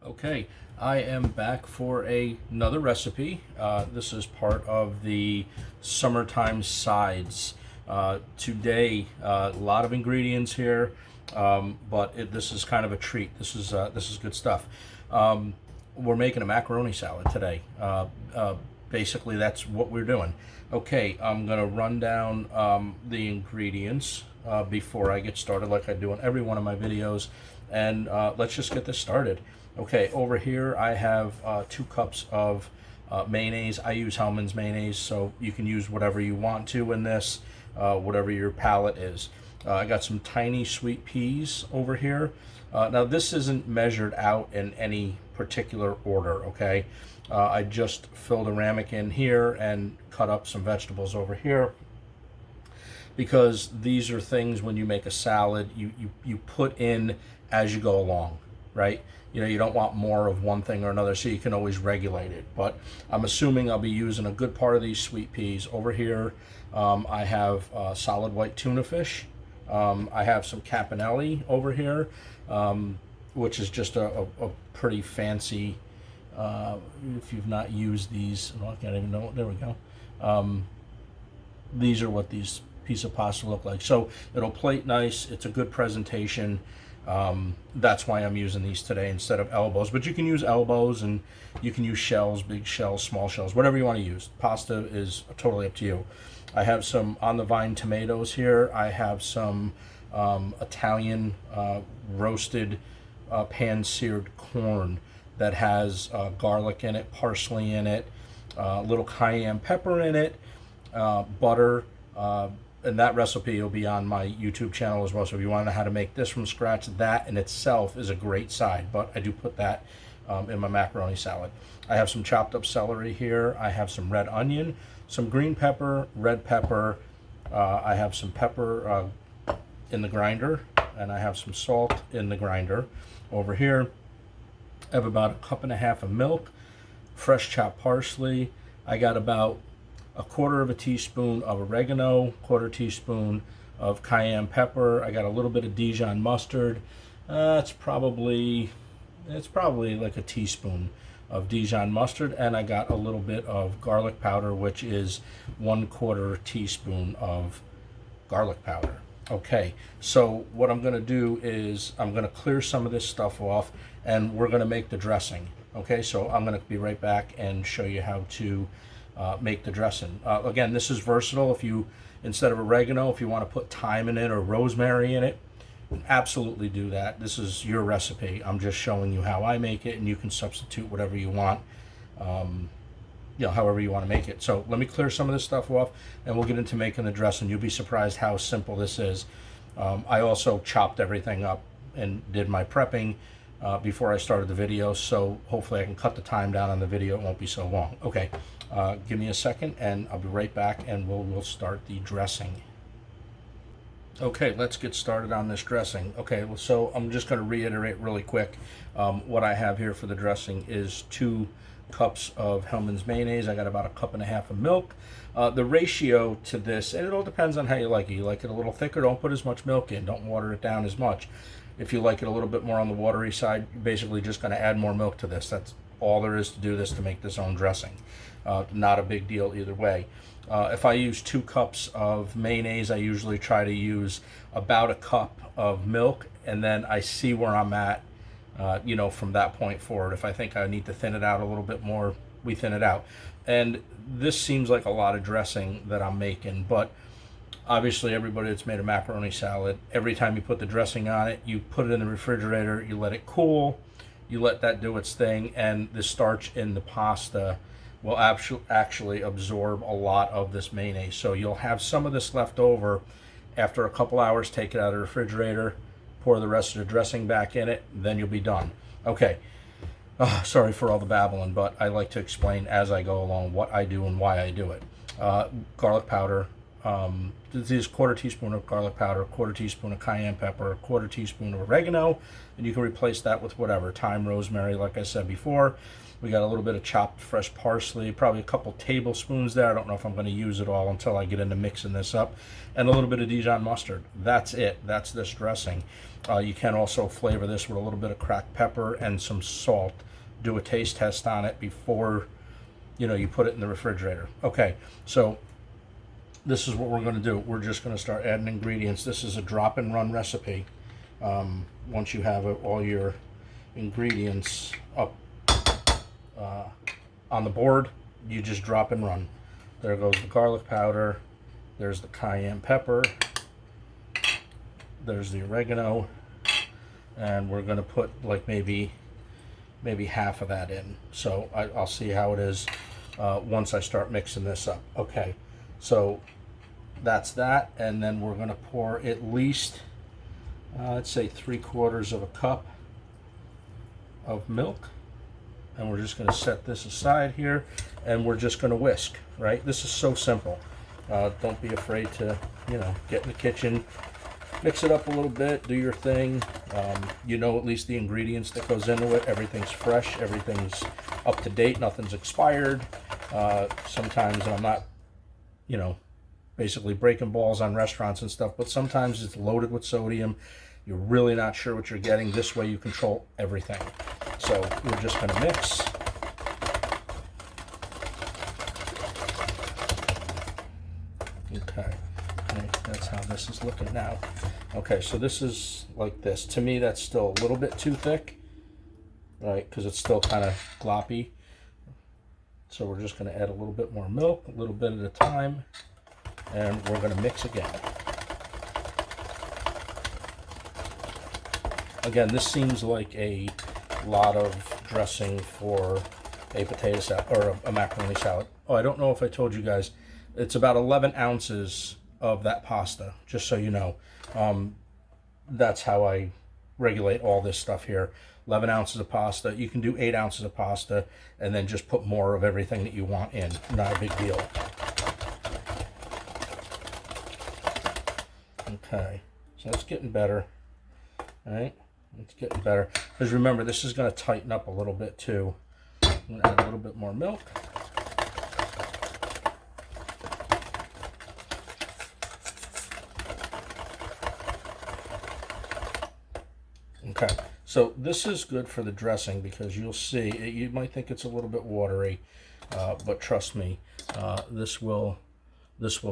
Okay, I am back for another recipe. This is part of the summertime sides. Today, a lot of ingredients here, but this is kind of a treat. This is good stuff. We're making a macaroni salad today. Basically, that's what we're doing. Okay, I'm gonna run down the ingredients before I get started, like I do in every one of my videos, and let's just get this started. Okay, over here I have 2 cups of mayonnaise. I use Hellmann's mayonnaise, so you can use whatever you want to in this, whatever your palate is. I got some tiny sweet peas over here. Now this isn't measured out in any particular order, okay? I just filled a ramekin in here and cut up some vegetables over here, because these are things when you make a salad, you put in as you go along, right? You know, you don't want more of one thing or another, so you can always regulate it. But I'm assuming I'll be using a good part of these sweet peas. Over here, I have solid white tuna fish. I have some Campanella over here, which is just a pretty fancy, if you've not used these, I can't even know, there we go. These are what these piece of pasta look like. So it'll plate nice, it's a good presentation. That's why I'm using these today instead of elbows, but you can use elbows and you can use shells, big shells, small shells, whatever you want to use. Pasta is totally up to you. I have some on the vine tomatoes here. I have some Italian roasted pan-seared corn that has garlic in it, parsley in it, a little cayenne pepper in it, butter, and that recipe will be on my YouTube channel as well. So if you want to know how to make this from scratch, that in itself is a great side, but I do put that in my macaroni salad. I have some chopped up celery here. I have some red onion, some green pepper, red pepper. I have some pepper in the grinder, and I have some salt in the grinder. Over here, I have about 1.5 cups of milk, fresh chopped parsley. I got about 1/4 teaspoon of oregano, 1/4 teaspoon of cayenne pepper. I got a little bit of Dijon mustard. It's probably like a teaspoon of Dijon mustard, and I got a little bit of garlic powder, which is 1/4 teaspoon of garlic powder. Okay, so what I'm going to do is I'm going to clear some of this stuff off, and we're going to make the dressing. Okay, so I'm going to be right back and show you how to make the dressing. Again, this is versatile. If you, instead of oregano, if you want to put thyme in it or rosemary in it, absolutely do that. This is your recipe. I'm just showing you how I make it, and you can substitute whatever you want, you know, however you want to make it. So let me clear some of this stuff off, and we'll get into making the dressing. You'll be surprised how simple this is. I also chopped everything up and did my prepping before I started the video, so hopefully I can cut the time down on the video. It won't be so long. Okay, give me a second, and I'll be right back, and we'll start the dressing. Okay, let's get started on this dressing. Okay, so I'm just going to reiterate really quick. What I have here for the dressing is 2 cups of Hellmann's mayonnaise. I got about 1.5 cups of milk. The ratio to this, and it all depends on how you like it. You like it a little thicker, don't put as much milk in. Don't water it down as much. If you like it a little bit more on the watery side, you're basically just going to add more milk to this. That's all there is to do this to make this own dressing. Not a big deal either way. If I use 2 cups of mayonnaise, I usually try to use about 1 cup of milk, and then I see where I'm at, you know, from that point forward. If I think I need to thin it out a little bit more, we thin it out. And this seems like a lot of dressing that I'm making, but obviously everybody that's made a macaroni salad, every time you put the dressing on it, you put it in the refrigerator, you let it cool, you let that do its thing, and the starch in the pasta will actually absorb a lot of this mayonnaise. So you'll have some of this left over. After a couple hours, take it out of the refrigerator, pour the rest of the dressing back in it, then you'll be done. Okay, sorry for all the babbling, but I like to explain as I go along what I do and why I do it. Garlic powder, This is quarter teaspoon of garlic powder, quarter teaspoon of cayenne pepper, quarter teaspoon of oregano, and you can replace that with whatever, thyme, rosemary, like I said before. We got a little bit of chopped fresh parsley, probably a couple tablespoons there. I don't know if I'm going to use it all until I get into mixing this up. And a little bit of Dijon mustard. That's it. That's this dressing. You can also flavor this with a little bit of cracked pepper and some salt. Do a taste test on it before, you know, you put it in the refrigerator. Okay, so this is what we're going to do. We're just going to start adding ingredients. This is a drop and run recipe. Once you have all your ingredients up on the board, you just drop and run. There goes the garlic powder, there's the cayenne pepper, there's the oregano, and we're going to put like maybe half of that in. So I'll see how it is once I start mixing this up. Okay, so that's that, and then we're going to pour at least let's say 3/4 of a cup of milk. And we're just going to set this aside here, and we're just going to whisk, right? This is so simple. Don't be afraid to, you know, get in the kitchen, mix it up a little bit, do your thing. You know at least the ingredients that goes into it. Everything's fresh, everything's up to date, nothing's expired. Sometimes, and I'm not, you know, basically breaking balls on restaurants and stuff, but sometimes it's loaded with sodium. You're really not sure what you're getting. This way you control everything. So we're just going to mix. Okay, that's how this is looking now. Okay, so this is like this. To me, that's still a little bit too thick, right? Because it's still kind of gloppy. So we're just going to add a little bit more milk, a little bit at a time, and we're going to mix again. Again, this seems like a lot of dressing for a potato salad or a macaroni salad. Oh, I don't know if I told you guys, it's about 11 ounces of that pasta, just so you know. That's how I regulate all this stuff here. 11 ounces of pasta. You can do 8 ounces of pasta and then just put more of everything that you want in. Not a big deal. Okay, so it's getting better. All right. It's getting better. Because remember, this is going to tighten up a little bit too. I'm going to add a little bit more milk. Okay, so this is good for the dressing because you'll see, you might think it's a little bit watery, but trust me, this will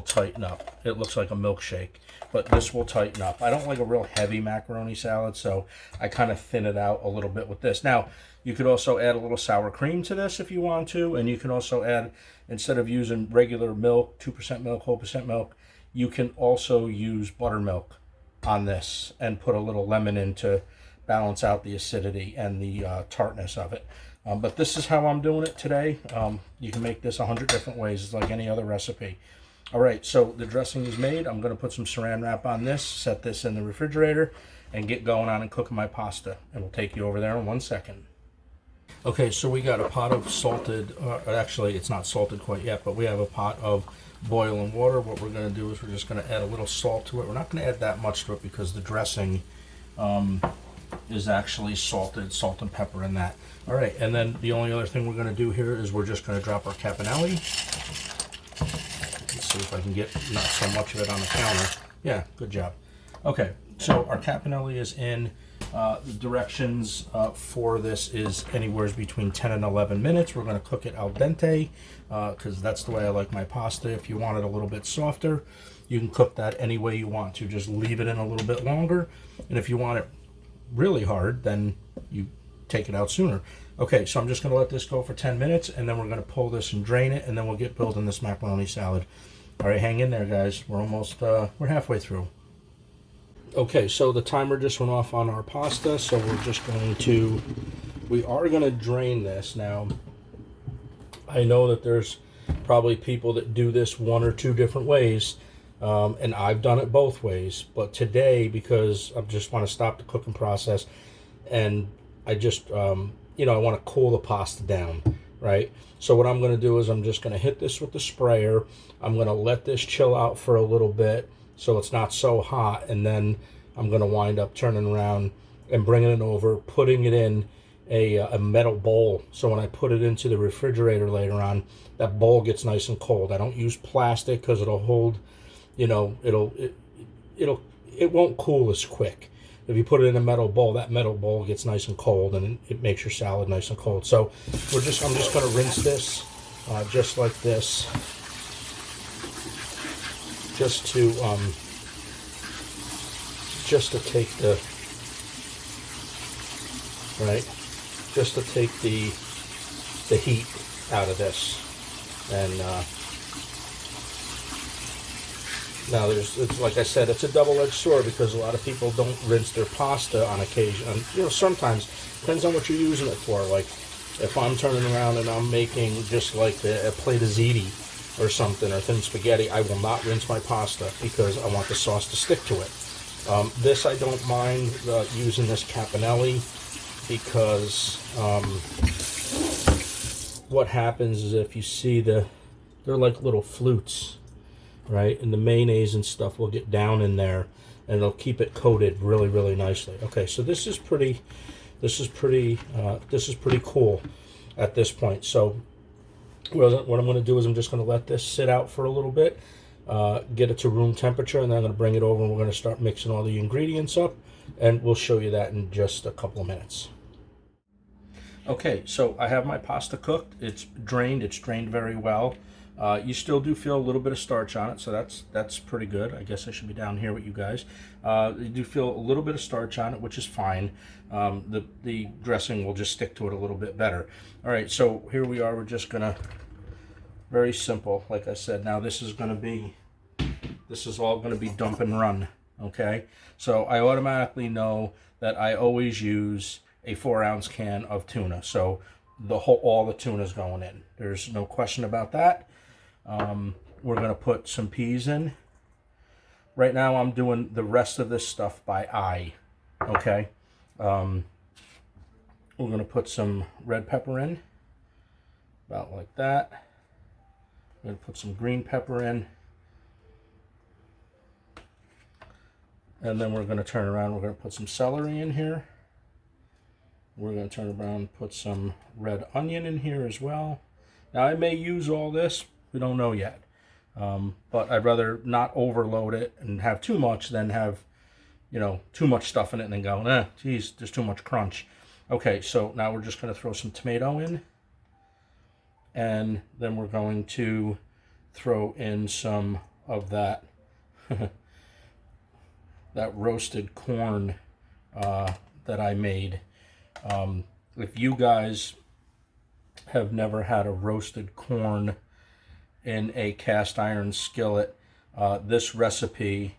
tighten up. It looks like a milkshake, but this will tighten up. I don't like a real heavy macaroni salad, so I kind of thin it out a little bit with this. Now, you could also add a little sour cream to this if you want to, and you can also add, instead of using regular milk, 2% milk, whole percent milk, you can also use buttermilk on this and put a little lemon in to balance out the acidity and the tartness of it. But this is how I'm doing it today. You can make this 100 different ways. It's like any other recipe. All right, so the dressing is made. I'm going to put some saran wrap on this, set this in the refrigerator, and get going on and cooking my pasta. And we'll take you over there in 1 second. Okay, so we got a pot of salted, actually it's not salted quite yet, but we have a pot of boiling water. What we're going to do is we're just going to add a little salt to it. We're not going to add that much to it because the dressing is actually salted, salt and pepper in that. All right, and then the only other thing we're going to do here is we're just going to drop our Campanella. Let's see if I can get not so much of it on the counter. Yeah, good job. Okay, so our Campanella is in. The directions for this is anywhere between 10 and 11 minutes. We're going to cook it al dente because that's the way I like my pasta. If you want it a little bit softer, you can cook that any way you want to. Just leave it in a little bit longer. And if you want it really hard, then you take it out sooner. Okay, so I'm just going to let this go for 10 minutes, and then we're going to pull this and drain it, and then we'll get building this macaroni salad. All right, hang in there, guys. We're almost, we're halfway through. Okay, so the timer just went off on our pasta, so we're just going to, we are going to drain this. Now, I know that there's probably people that do this one or two different ways, and I've done it both ways, but today, because I just want to stop the cooking process, and I just, you know, I want to cool the pasta down. right? So what I'm going to do is I'm just going to hit this with the sprayer. I'm going to let this chill out for a little bit so it's not so hot, and then I'm going to wind up turning around and bringing it over, putting it in a metal bowl. So when I put it into the refrigerator later on, that bowl gets nice and cold. I don't use plastic because it'll hold, you know, it won't cool as quick. If you put it in a metal bowl, that metal bowl gets nice and cold, and it makes your salad nice and cold. So I'm just going to rinse this just like this, just to take the just to take the heat out of this. And now it's like I said, it's a double-edged sword, because a lot of people don't rinse their pasta on occasion. And, you know, sometimes, depends on what you're using it for. Like, if I'm turning around and I'm making just like a plate of ziti or something, or thin spaghetti, I will not rinse my pasta because I want the sauce to stick to it. This, I don't mind using this Campanella, because what happens is, if you see they're like little flutes, right? And the mayonnaise and stuff will get down in there, and it'll keep it coated really, really nicely. Okay, so this is pretty cool at this point. So what I'm going to do is I'm just going to let this sit out for a little bit, get it to room temperature, and then I'm going to bring it over and we're going to start mixing all the ingredients up, and we'll show you that in just a couple of minutes. Okay, so I have my pasta cooked. It's drained very well. You still do feel a little bit of starch on it, so that's pretty good. I guess I should be down here with you guys. You do feel a little bit of starch on it, which is fine. The dressing will just stick to it a little bit better. All right, so here we are. We're just gonna, very simple, like I said. Now this is all gonna be dump and run. Okay, so I automatically know that I always use a 4-ounce can of tuna. So all the tuna's going in. There's no question about that. We're going to put some peas in. Right now I'm doing the rest of this stuff by eye. Okay. We're going to put some red pepper in. About like that. I'm going to put some green pepper in. And then we're going to turn around. We're going to put some celery in here. We're going to turn around and put some red onion in here as well. Now I may use all this. We don't know yet. But I'd rather not overload it and have too much than have, you know, too much stuff in it and then go, geez, there's too much crunch. Okay, so now we're just going to throw some tomato in. And then we're going to throw in some of that, that roasted corn that I made. If you guys have never had a roasted corn in a cast iron skillet, this recipe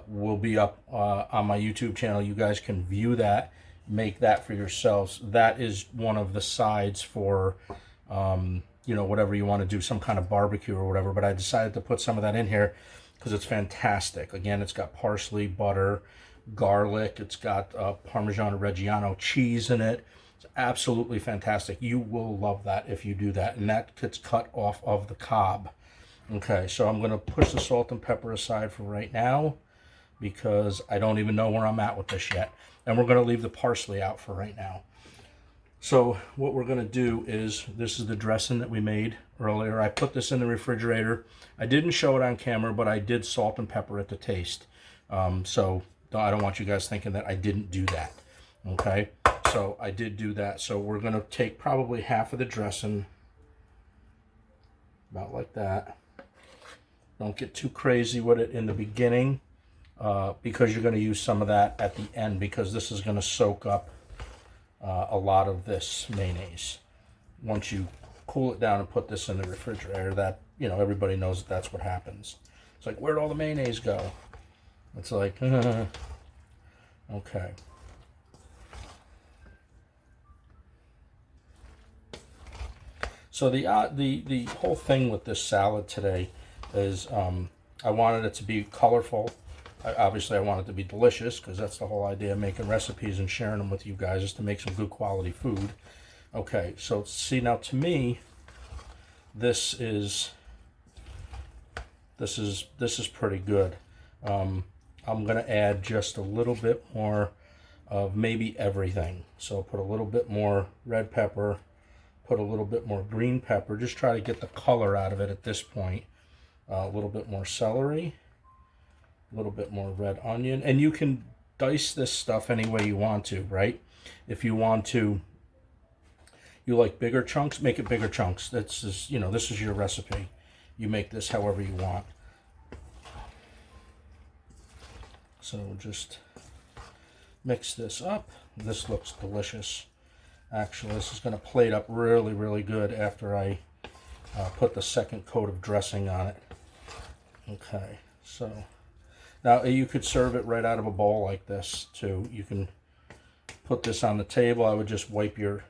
will be up on my YouTube channel. You guys can view that, make that for yourselves. That is one of the sides for, you know, whatever you want to do, some kind of barbecue or whatever. But I decided to put some of that in here because it's fantastic. Again, it's got parsley, butter, garlic. It's got Parmesan Reggiano cheese in it. It's absolutely fantastic. You will love that if you do that. And that gets cut off of the cob. Okay, so I'm going to push the salt and pepper aside for right now because I don't even know where I'm at with this yet. And we're going to leave the parsley out for right now. So what we're going to do is, this is the dressing that we made earlier. I put this in the refrigerator. I didn't show it on camera, but I did salt and pepper it to taste. So I don't want you guys thinking that I didn't do that. Okay, so I did do that. So we're going to take probably half of the dressing, about like that. Don't get too crazy with it in the beginning because you're going to use some of that at the end, because this is going to soak up a lot of this mayonnaise. Once you cool it down and put this in the refrigerator, that, you know, everybody knows that that's what happens. It's like, where'd all the mayonnaise go? It's like, okay. So the whole thing with this salad today is I wanted it to be colorful. Obviously, I want it to be delicious, because that's the whole idea of making recipes and sharing them with you guys, is to make some good quality food. Okay, so see now to me, this is pretty good. I'm gonna add just a little bit more of maybe everything. So put a little bit more red pepper, put a little bit more green pepper, just try to get the color out of it at this point. A little bit more celery, a little bit more red onion, and you can dice this stuff any way you want to, right? If you want to, you like bigger chunks, make it bigger chunks. That's just, you know, this is your recipe. You make this however you want. So just mix this up. This looks delicious. Actually, this is going to plate up really, really good after I put the second coat of dressing on it. Okay, so now you could serve it right out of a bowl like this too. You can put this on the table. I would just wipe your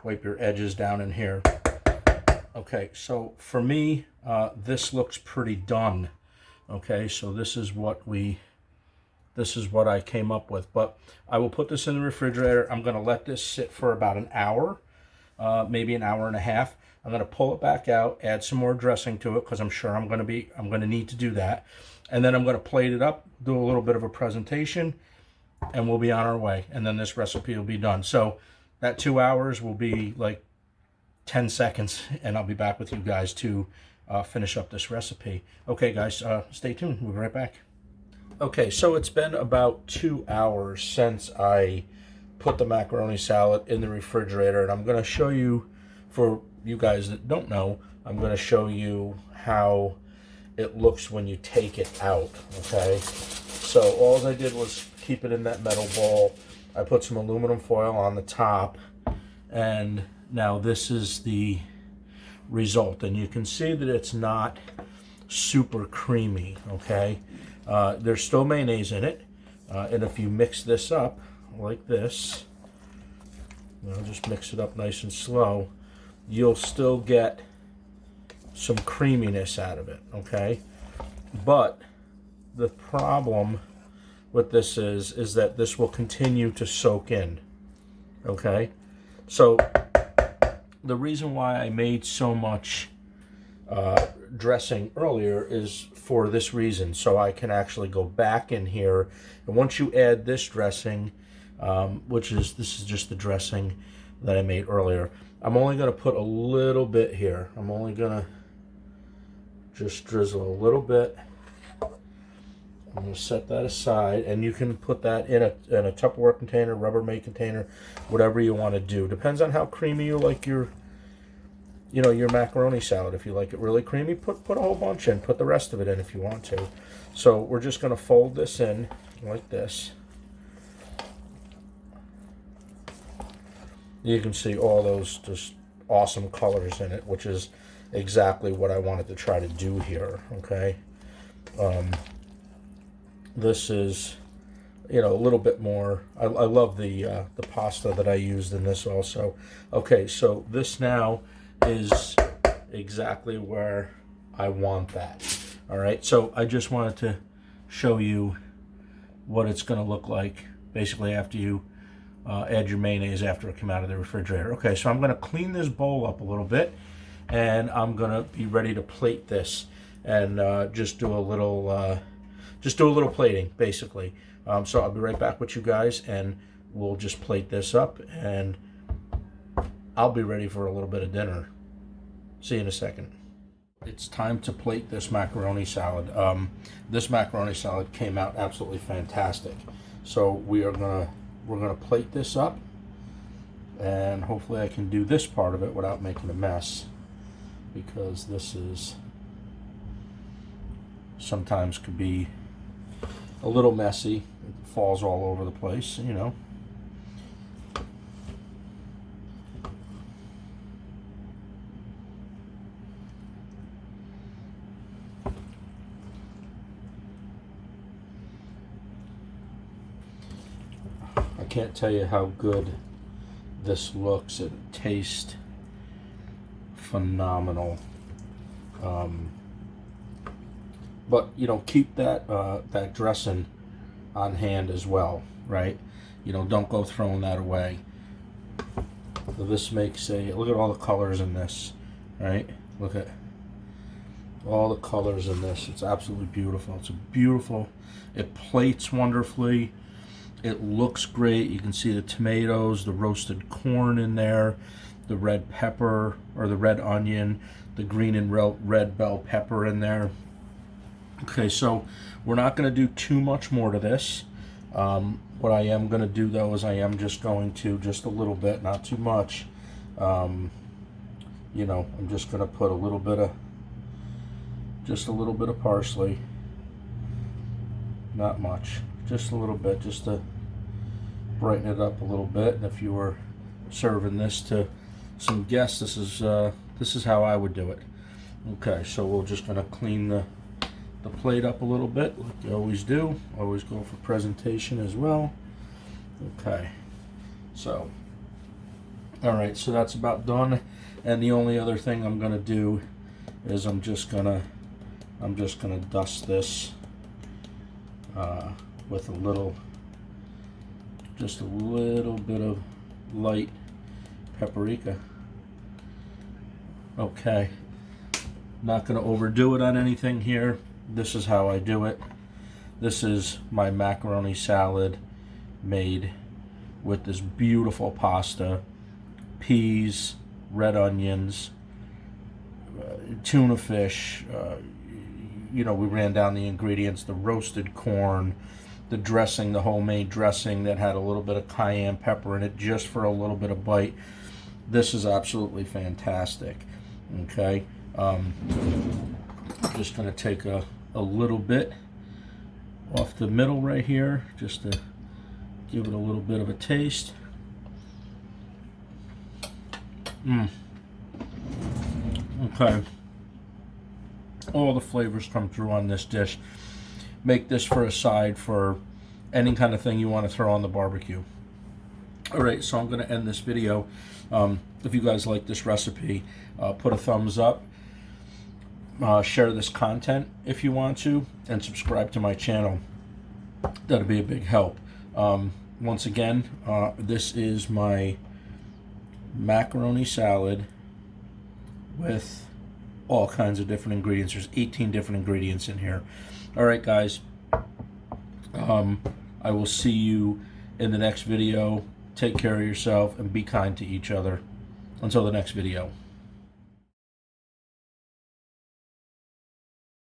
edges down in here. Okay, so for me, this looks pretty done. Okay, so this is what I came up with, but I will put this in the refrigerator. I'm going to let this sit for about an hour, maybe an hour and a half. I'm going to pull it back out, add some more dressing to it because I'm sure I'm going to need to do that. And then I'm going to plate it up, do a little bit of a presentation, and we'll be on our way. And then this recipe will be done. So that 2 hours will be like 10 seconds, and I'll be back with you guys to finish up this recipe. Okay, guys, stay tuned. We'll be right back. Okay, so it's been about 2 hours since I put the macaroni salad in the refrigerator, and I'm going to show you, for you guys that don't know, I'm going to show you how it looks when you take it out, okay? So all I did was keep it in that metal bowl. I put some aluminum foil on the top, and now this is the result. And you can see that it's not super creamy, okay? There's still mayonnaise in it, and if you mix this up like this, just mix it up nice and slow, you'll still get some creaminess out of it, okay? But the problem with this is that this will continue to soak in, okay? So the reason why I made so much dressing earlier is for this reason, so I can actually go back in here, and once you add this dressing, this is just the dressing that I made earlier, I'm only going to put a little bit here. I'm only going to just drizzle a little bit. I'm going to set that aside, and you can put that in a Tupperware container, Rubbermaid container, whatever you want to do. Depends on how creamy you like your macaroni salad. If you like it really creamy, put a whole bunch in. Put the rest of it in if you want to. So we're just going to fold this in like this. You can see all those just awesome colors in it, which is exactly what I wanted to try to do here, okay? This is, a little bit more. I love the pasta that I used in this also. Okay, so this now is exactly where I want that. All right, so I just wanted to show you what it's going to look like basically after you add your mayonnaise after it came out of the refrigerator. Okay, so I'm going to clean this bowl up a little bit, and I'm going to be ready to plate this and just do a little plating basically. So I'll be right back with you guys, and we'll just plate this up, and I'll be ready for a little bit of dinner. See you in a second. It's time to plate this macaroni salad. This macaroni salad came out absolutely fantastic. So we're gonna plate this up, and hopefully I can do this part of it without making a mess, because this is sometimes could be a little messy. It falls all over the place, I can't tell you how good this looks. It tastes phenomenal. But keep that dressing on hand as well, right? Don't go throwing that away. So this makes a, look at all the colors in this, right? Look at all the colors in this. It's absolutely beautiful. It's a beautiful, it plates wonderfully. It looks great. You can see the tomatoes, the roasted corn in there, the red pepper or the red onion, the green and red bell pepper in there. Okay, so we're not going to do too much more to this. What I am going to do though is I am just going to, just a little bit, not too much. You know, I'm just going to put a little bit of parsley. Not much, just a little bit, just to brighten it up a little bit. And if you were serving this to some guests, this is how I would do it. Okay, so we're just going to clean the plate up a little bit, like you always do. Always go for presentation as well. Okay, so all right, so that's about done. And the only other thing I'm going to do is I'm just gonna dust this with just a little bit of light paprika. Okay, not going to overdo it on anything here. This is how I do it. This is my macaroni salad made with this beautiful pasta, peas, red onions, tuna fish. You know, we ran down the ingredients, the roasted corn, the dressing, the homemade dressing that had a little bit of cayenne pepper in it just for a little bit of bite. This is absolutely fantastic. Okay, I'm just going to take a little bit off the middle right here just to give it a little bit of a taste. Okay, all the flavors come through on this dish. Make this for a side for any kind of thing you want to throw on the barbecue. Alright, so I'm going to end this video. If you guys like this recipe, put a thumbs up, share this content if you want to, and subscribe to my channel. That'll be a big help. Once again, this is my macaroni salad with all kinds of different ingredients. There's 18 different ingredients in here. Alright guys, I will see you in the next video. Take care of yourself and be kind to each other. Until the next video.